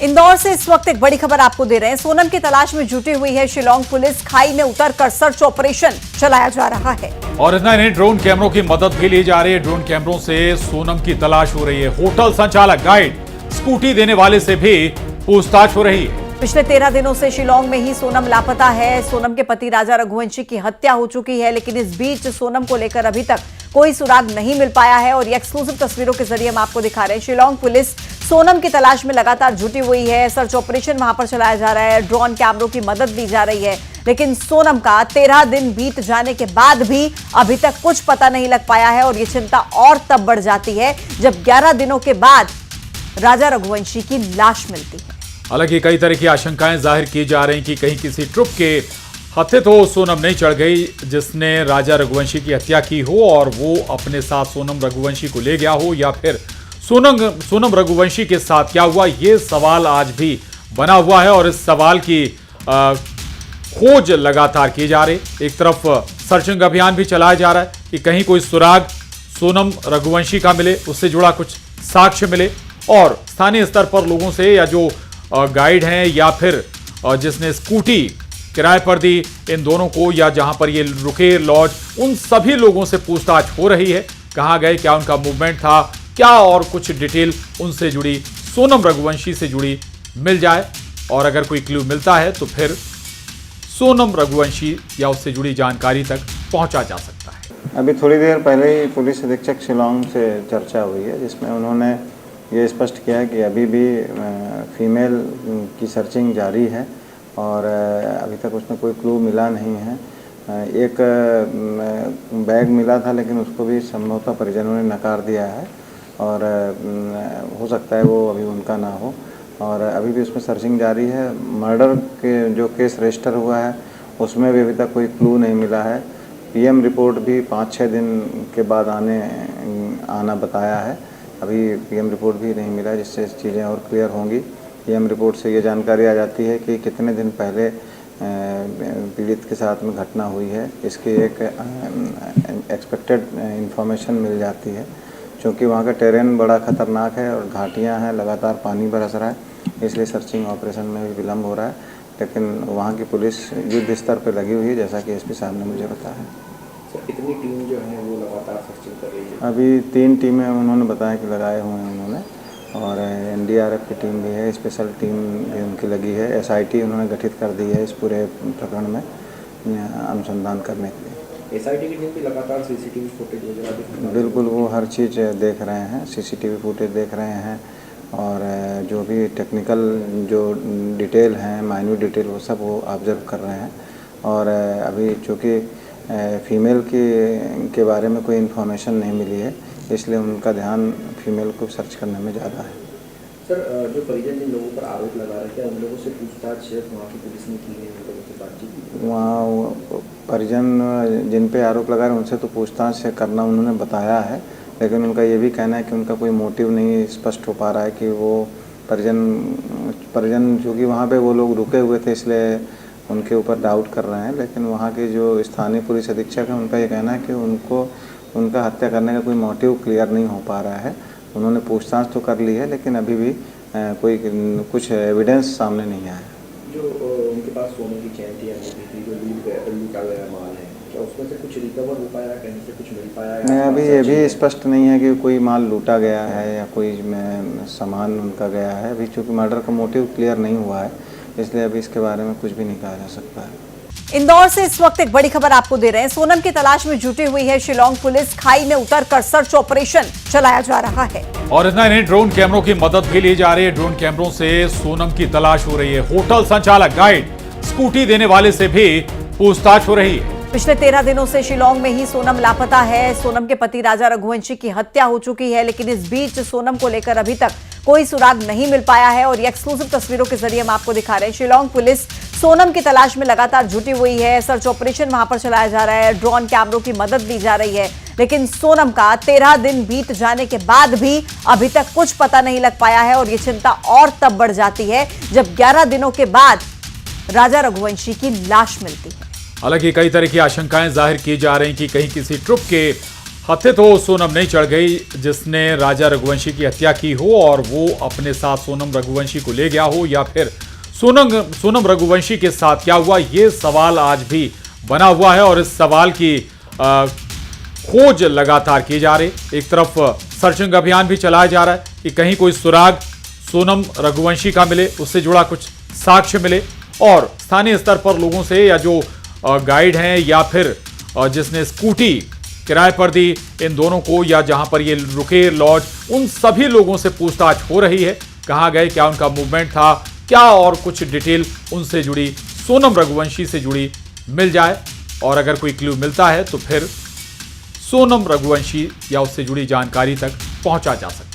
इंदौर से इस वक्त एक बड़ी खबर आपको दे रहे हैं। सोनम की तलाश में जुटी हुई है शिलांग पुलिस। खाई में उतरकर सर्च ऑपरेशन चलाया जा रहा है और इतना नहीं, ड्रोन कैमरों की मदद भी ली जा रही है। ड्रोन कैमरों से सोनम की तलाश हो रही है। होटल संचालक, गाइड, स्कूटी देने वाले से भी पूछताछ हो रही है। पिछले 13 दिनों से शिलांग में ही सोनम लापता है। सोनम के पति राजा रघुवंशी की हत्या हो चुकी है, लेकिन इस बीच सोनम को लेकर अभी तक कोई सुराग नहीं मिल पाया है। और ये एक्सक्लूसिव तस्वीरों के जरिए हम आपको दिखा रहे हैं। शिलांग पुलिस सोनम की तलाश में लगातार जुटी हुई है। सर्च ऑपरेशन वहां पर चलाया जा रहा है। ड्रोन कैमरों की मदद ली जा रही है, लेकिन सोनम का 13 दिन बीत जाने के बाद भी अभी तक कुछ पता नहीं लग पाया है। और ये चिंता और तब बढ़ जाती है जब 11 दिनों के बाद राजा रघुवंशी की लाश मिलती है। हालांकि कई तरह की आशंकाएं जाहिर की जा रही कि कहीं किसी ट्रुप के हत्थे तो सोनम नहीं चढ़ गई जिसने राजा रघुवंशी की हत्या की हो और वो अपने साथ सोनम रघुवंशी को ले गया हो, या फिर सोनम रघुवंशी के साथ क्या हुआ, ये सवाल आज भी बना हुआ है। और इस सवाल की खोज लगातार की जा रही। एक तरफ सर्चिंग अभियान भी चलाया जा रहा है कि कहीं कोई सुराग सोनम रघुवंशी का मिले, उससे जुड़ा कुछ साक्ष्य मिले। और स्थानीय स्तर पर लोगों से, या जो गाइड हैं या फिर जिसने स्कूटी किराए पर दी, इन दोनों को, या जहां पर ये रुके लॉज, उन सभी लोगों से पूछताछ हो रही है। कहां गए, क्या उनका मूवमेंट था, क्या और कुछ डिटेल उनसे जुड़ी, सोनम रघुवंशी से जुड़ी मिल जाए। और अगर कोई क्लू मिलता है तो फिर सोनम रघुवंशी या उससे जुड़ी जानकारी तक पहुंचा जा सकता है। अभी थोड़ी देर पहले ही पुलिस अधीक्षक शिलांग से चर्चा हुई है, जिसमें उन्होंने ये स्पष्ट किया है कि अभी भी फीमेल की सर्चिंग जारी है और अभी तक उसमें कोई क्लू मिला नहीं है। एक बैग मिला था, लेकिन उसको भी संभवतः परिजनों ने नकार दिया है और हो सकता है वो अभी उनका ना हो। और अभी भी उसमें सर्चिंग जारी है। मर्डर के जो केस रजिस्टर हुआ है उसमें भी अभी तक कोई क्लू नहीं मिला है। पीएम रिपोर्ट भी 5-6 दिन के बाद आना बताया है। अभी पीएम रिपोर्ट भी नहीं मिला, जिससे चीज़ें और क्लियर होंगी। पीएम रिपोर्ट से ये जानकारी आ जाती है कि कितने दिन पहले पीड़ित के साथ में घटना हुई है। इसकी एक एक्सपेक्टेड इंफॉर्मेशन मिल जाती है, क्योंकि वहाँ का टेरेन बड़ा ख़तरनाक है और घाटियाँ हैं, लगातार पानी बरस रहा है, इसलिए सर्चिंग ऑपरेशन में भी विलम्ब हो रहा है। लेकिन वहाँ की पुलिस युद्ध स्तर पर लगी हुई है, जैसा कि एसपी साहब ने मुझे बताया। कितनी टीम जो है वो लगातार सर्चिंग कर रही है? अभी 3 टीमें उन्होंने बताया कि लगाए हुए हैं उन्होंने, और एनडीआरएफ की टीम भी है, स्पेशल टीम भी उनकी लगी है। एसआईटी उन्होंने गठित कर दी है इस पूरे प्रकरण में अनुसंधान करने के लिए। एसआईटी की टीम भी लगातार सीसीटीवी फुटेज वगैरह? बिल्कुल, वो हर चीज़ देख रहे हैं, सीसीटीवी फुटेज देख रहे हैं, और जो भी टेक्निकल जो डिटेल हैं, माइन्यूट डिटेल, वो सब वो ऑब्जर्व कर रहे हैं। और अभी चूँकि फीमेल के बारे में कोई इन्फॉर्मेशन नहीं मिली है, इसलिए उनका ध्यान फीमेल को सर्च करने में ज़्यादा है। सर, जो परिजन जिन लोगों पर आरोप लगा रहे थे, उन लोगों से पूछताछ वहाँ की पुलिस ने की है? उन लोगों से बातचीत? वहाँ परिजन जिन पे आरोप लगा रहे हैं उनसे तो पूछताछ करना उन्होंने बताया है, लेकिन उनका ये भी कहना है कि उनका कोई मोटिव नहीं स्पष्ट हो पा रहा है कि वो परिजन चूँकि वहाँ पे वो लोग रुके हुए थे, इसलिए उनके ऊपर डाउट कर रहे हैं। लेकिन वहाँ के जो स्थानीय पुलिस अधीक्षक हैं, उनका ये कहना है कि उनका हत्या करने का कोई मोटिव क्लियर नहीं हो पा रहा है। उन्होंने पूछताछ तो कर ली है, लेकिन अभी भी कुछ एविडेंस सामने नहीं आया। जो उनके पास सोने की चैन थी, जो लूटा गया माल है, क्या उसमें से कुछ रिकवर हो पाया, कहीं से कुछ मिल पाया? नहीं, अभी ये भी स्पष्ट नहीं है कि कोई माल लूटा गया है या कोई सामान उनका गया है। अभी चूँकि मर्डर का मोटिव क्लियर नहीं हुआ है, इसलिए अभी इसके बारे में कुछ भी नहीं कहा जा सकता है। इंदौर से इस वक्त एक बड़ी खबर आपको दे रहे हैं। सोनम की तलाश में जुटी हुई है शिलांग पुलिस। खाई में उतरकर सर्च ऑपरेशन चलाया जा रहा है और इतना नहीं, ड्रोन कैमरों की मदद भी ली जा रही है। ड्रोन कैमरों से सोनम की तलाश हो रही है। होटल संचालक, गाइड, स्कूटी देने वाले से भी पूछताछ हो रही है। पिछले 13 दिनों से शिलांग में ही सोनम लापता है। सोनम के पति राजा रघुवंशी की हत्या हो चुकी है, लेकिन इस बीच सोनम को लेकर अभी तक कोई सुराग नहीं मिल पाया है। और ये एक्सक्लूसिव तस्वीरों के जरिए हम आपको दिखा रहे हैं। शिलांग पुलिस सोनम की तलाश में लगातार जुटी हुई है। सर्च ऑपरेशन वहां पर चलाया जा रहा है। ड्रोन कैमरों की मदद ली जा रही है, लेकिन सोनम का 13 दिन बीत जाने के बाद भी अभी तक कुछ पता नहीं लग पाया है। और ये चिंता और तब बढ़ जाती है जब 11 दिनों के बाद राजा रघुवंशी की लाश मिलती है। हालांकि कई तरह की आशंकाएं जाहिर की जा रही कि कहीं किसी ट्रुप के हत्या तो सोनम नहीं चढ़ गई जिसने राजा रघुवंशी की हत्या की हो और वो अपने साथ सोनम रघुवंशी को ले गया हो, या फिर सोनम रघुवंशी के साथ क्या हुआ, ये सवाल आज भी बना हुआ है और इस सवाल की खोज लगातार की जा रही। एक तरफ सर्चिंग अभियान भी चलाया जा रहा है कि कहीं कोई सुराग सोनम रघुवंशी का मिले, उससे जुड़ा कुछ साक्ष्य मिले, और स्थानीय स्तर पर लोगों से या जो गाइड हैं या फिर जिसने स्कूटी किराए पर दी इन दोनों को, या जहां पर ये रुके लॉज, उन सभी लोगों से पूछताछ हो रही है। कहां गए, क्या उनका मूवमेंट था, क्या और कुछ डिटेल उनसे जुड़ी, सोनम रघुवंशी से जुड़ी मिल जाए, और अगर कोई क्लू मिलता है तो फिर सोनम रघुवंशी या उससे जुड़ी जानकारी तक पहुंचा जा सकता है।